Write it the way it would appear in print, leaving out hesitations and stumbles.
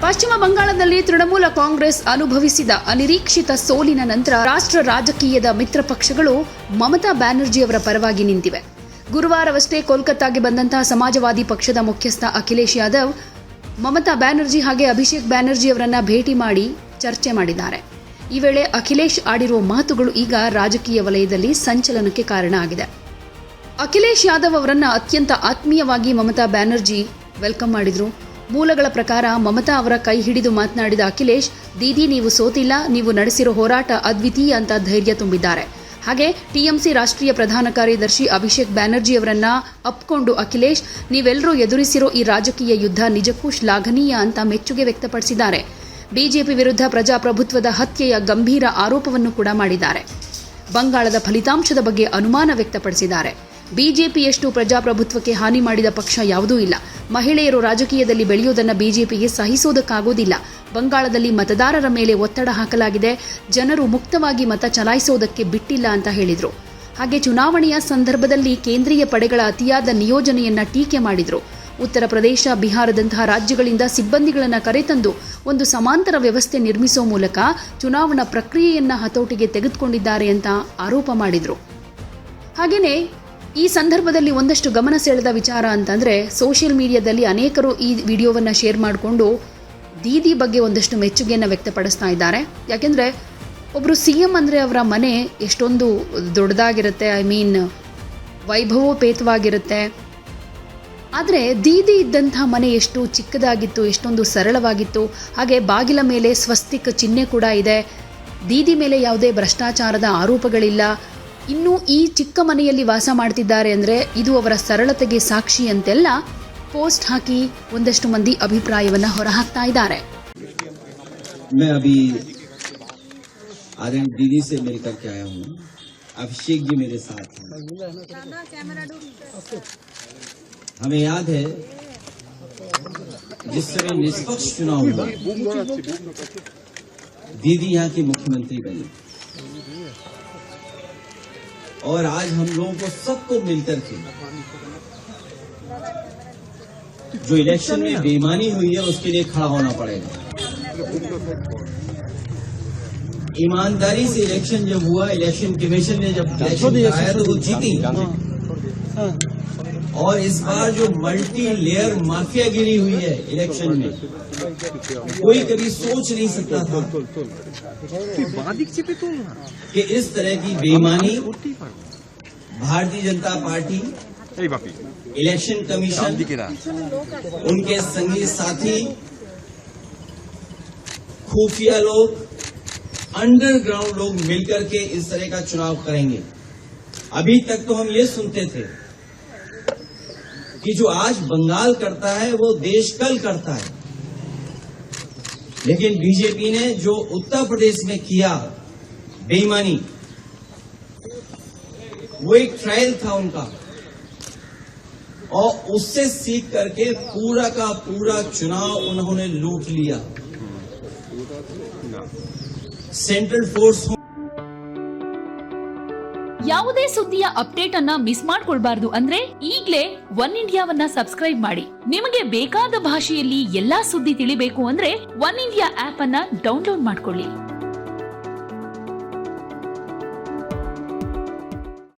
ಪಶ್ಚಿಮ ಬಂಗಾಳದಲ್ಲಿ ತೃಣಮೂಲ ಕಾಂಗ್ರೆಸ್ ಅನುಭವಿಸಿದ ಅನಿರೀಕ್ಷಿತ ಸೋಲಿನ ನಂತರ ರಾಷ್ಟ್ರ ರಾಜಕೀಯದ ಮಿತ್ರ ಪಕ್ಷಗಳು ಮಮತಾ ಬ್ಯಾನರ್ಜಿ ಅವರ ಪರವಾಗಿ ನಿಂತಿವೆ. ಗುರುವಾರವಷ್ಟೇ ಕೋಲ್ಕತ್ತಾಗೆ ಬಂದಂತಹ ಸಮಾಜವಾದಿ ಪಕ್ಷದ ಮುಖ್ಯಸ್ಥ ಅಖಿಲೇಶ್ ಯಾದವ್ ಮಮತಾ ಬ್ಯಾನರ್ಜಿ ಹಾಗೆ ಅಭಿಷೇಕ್ ಬ್ಯಾನರ್ಜಿ ಅವರನ್ನ ಭೇಟಿ ಮಾಡಿ ಚರ್ಚೆ ಮಾಡಿದ್ದಾರೆ. ಈ ವೇಳೆ ಅಖಿಲೇಶ್ ಆಡಿರುವ ಮಾತುಗಳು ಈಗ ರಾಜಕೀಯ ವಲಯದಲ್ಲಿ ಸಂಚಲನಕ್ಕೆ ಕಾರಣ ಆಗಿದೆ. ಅಖಿಲೇಶ್ ಯಾದವ್ ಅವರನ್ನ ಅತ್ಯಂತ ಆತ್ಮೀಯವಾಗಿ ಮಮತಾ ಬ್ಯಾನರ್ಜಿ ವೆಲ್ಕಮ್ ಮಾಡಿದ್ರು. ಮೂಲಗಳ ಪ್ರಕಾರ ಮಮತಾ ಅವರ ಕೈ ಹಿಡಿದು ಮಾತನಾಡಿದ ಅಖಿಲೇಶ್, ದೀದಿ ನೀವು ಸೋತಿಲ್ಲ, ನೀವು ನಡೆಸಿರೋ ಹೋರಾಟ ಅದ್ವಿತೀಯ ಅಂತ ಧೈರ್ಯ ತುಂಬಿದ್ದಾರೆ. ಹಾಗೆ ಟಿಎಂಸಿ ರಾಷ್ಟ್ರೀಯ ಪ್ರಧಾನ ಕಾರ್ಯದರ್ಶಿ ಅಭಿಷೇಕ್ ಬ್ಯಾನರ್ಜಿ ಅವರನ್ನ ಅಪ್ಕೊಂಡು ಅಖಿಲೇಶ್, ನೀವೆಲ್ಲರೂ ಎದುರಿಸಿರೋ ಈ ರಾಜಕೀಯ ಯುದ್ಧ ನಿಜಕ್ಕೂ ಶ್ಲಾಘನೀಯ ಅಂತ ಮೆಚ್ಚುಗೆ ವ್ಯಕ್ತಪಡಿಸಿದ್ದಾರೆ. ಬಿಜೆಪಿ ವಿರುದ್ಧ ಪ್ರಜಾಪ್ರಭುತ್ವದ ಹತ್ಯೆಯ ಗಂಭೀರ ಆರೋಪವನ್ನು ಕೂಡ ಮಾಡಿದ್ದಾರೆ. ಬಂಗಾಳದ ಫಲಿತಾಂಶದ ಬಗ್ಗೆ ಅನುಮಾನ ವ್ಯಕ್ತಪಡಿಸಿದ್ದಾರೆ. ಬಿಜೆಪಿಯಷ್ಟು ಪ್ರಜಾಪ್ರಭುತ್ವಕ್ಕೆ ಹಾನಿ ಮಾಡಿದ ಪಕ್ಷ ಯಾವುದೂ ಇಲ್ಲ. ಮಹಿಳೆಯರು ರಾಜಕೀಯದಲ್ಲಿ ಬೆಳೆಯುವುದನ್ನು ಬಿಜೆಪಿಗೆ ಸಹಿಸೋದಕ್ಕಾಗೋದಿಲ್ಲ. ಬಂಗಾಳದಲ್ಲಿ ಮತದಾರರ ಮೇಲೆ ಒತ್ತಡ ಹಾಕಲಾಗಿದೆ. ಜನರು ಮುಕ್ತವಾಗಿ ಮತ ಚಲಾಯಿಸೋದಕ್ಕೆ ಬಿಟ್ಟಿಲ್ಲ ಅಂತ ಹೇಳಿದರು. ಹಾಗೆ ಚುನಾವಣೆಯ ಸಂದರ್ಭದಲ್ಲಿ ಕೇಂದ್ರೀಯ ಪಡೆಗಳ ಅತಿಯಾದ ನಿಯೋಜನೆಯನ್ನ ಟೀಕೆ ಮಾಡಿದರು. ಉತ್ತರ ಪ್ರದೇಶ, ಬಿಹಾರದಂತಹ ರಾಜ್ಯಗಳಿಂದ ಸಿಬ್ಬಂದಿಗಳನ್ನು ಕರೆತಂದು ಒಂದು ಸಮಾಂತರ ವ್ಯವಸ್ಥೆ ನಿರ್ಮಿಸುವ ಮೂಲಕ ಚುನಾವಣಾ ಪ್ರಕ್ರಿಯೆಯನ್ನ ಹತೋಟಿಗೆ ತೆಗೆದುಕೊಂಡಿದ್ದಾರೆ ಅಂತ ಆರೋಪ ಮಾಡಿದರು. ಹಾಗೆಯೇ ಈ ಸಂದರ್ಭದಲ್ಲಿ ಒಂದಷ್ಟು ಗಮನ ಸೆಳೆದ ವಿಚಾರ ಅಂತಂದ್ರೆ, ಸೋಷಿಯಲ್ ಮೀಡಿಯಾದಲ್ಲಿ ಅನೇಕರು ಈ ವಿಡಿಯೋವನ್ನು ಶೇರ್ ಮಾಡಿಕೊಂಡು ದೀದಿ ಬಗ್ಗೆ ಒಂದಷ್ಟು ಮೆಚ್ಚುಗೆಯನ್ನು ವ್ಯಕ್ತಪಡಿಸ್ತಾ ಇದ್ದಾರೆ. ಯಾಕೆಂದ್ರೆ ಒಬ್ಬರು ಸಿಎಂ ಅಂದರೆ ಅವರ ಮನೆ ಎಷ್ಟೊಂದು ದೊಡ್ಡದಾಗಿರುತ್ತೆ, ವೈಭವೋಪೇತವಾಗಿರುತ್ತೆ. ಆದರೆ ದೀದಿ ಇದ್ದಂಥ ಮನೆ ಎಷ್ಟು ಚಿಕ್ಕದಾಗಿತ್ತು, ಎಷ್ಟೊಂದು ಸರಳವಾಗಿತ್ತು. ಹಾಗೆ ಬಾಗಿಲ ಮೇಲೆ ಸ್ವಸ್ತಿಕ್ ಚಿಹ್ನೆ ಕೂಡ ಇದೆ. ದೀದಿ ಮೇಲೆ ಯಾವುದೇ ಭ್ರಷ್ಟಾಚಾರದ ಆರೋಪಗಳಿಲ್ಲ. ಇನ್ನು ಈ ಚಿಕ್ಕ ಮನೆಯಲ್ಲಿ ವಾಸ ಮಾಡ್ತಿದ್ದಾರೆ ಅಂದರೆ ಇದು ಅವರ ಸರಳತೆಗೆ ಸಾಕ್ಷಿ ಅಂತೆಲ್ಲ ಪೋಸ್ಟ್ ಹಾಕಿ ಒಂದಷ್ಟು ಮಂದಿ ಅಭಿಪ್ರಾಯವನ್ನು ಹೊರಹಾಕ್ತಾ ಇದ್ದಾರೆ. दीदी से मिलकर के आया हूँ. अभिषेक जी मेरे साथ हैं. हमें याद है जिस समय निष्पक्ष चुनाव हुआ, दीदी यहाँ की मुख्यमंत्री बनी और आज हम लोगों को सबको मिलकर के जो इलेक्शन में बेईमानी हुई है उसके लिए खड़ा होना पड़ेगा. ईमानदारी से इलेक्शन जब हुआ, इलेक्शन कमीशन ने जब इलेक्शन कराया तो वो जीती. और इस बार जो मल्टी लेयर माफियागिरी हुई है इलेक्शन में, कोई कभी सोच नहीं सकता था कि इस तरह की बेईमानी Bharatiya Janata party, election commission, उनके संगी साथी, खुफिया लोग, अंडरग्राउंड लोग मिलकर के इस तरह का चुनाव करेंगे. अभी तक तो हम ये सुनते थे कि जो आज बंगाल करता है वो देश कल करता है. लेकिन बीजेपी ने जो उत्तर प्रदेश में किया बेईमानी, वो एक ट्रायल था उनका, और उससे सीख करके पूरा का पूरा चुनाव उन्होंने लूट लिया. सेंट्रल फोर्स ಯಾವುದೇ ಸುದ್ದಿಯ ಅಪ್ಡೇಟ್ ಅನ್ನ ಮಿಸ್ ಮಾಡ್ಕೊಳ್ಬಾರ್ದು ಅಂದ್ರೆ ಈಗ್ಲೇ ಒನ್ ಇಂಡಿಯಾವನ್ನ ಸಬ್ಸ್ಕ್ರೈಬ್ ಮಾಡಿ. ನಿಮಗೆ ಬೇಕಾದ ಭಾಷೆಯಲ್ಲಿ ಎಲ್ಲಾ ಸುದ್ದಿ ತಿಳಿಬೇಕು ಅಂದ್ರೆ ಒನ್ ಇಂಡಿಯಾ ಆಪ್ ಅನ್ನ ಡೌನ್ಲೋಡ್ ಮಾಡ್ಕೊಳ್ಳಿ.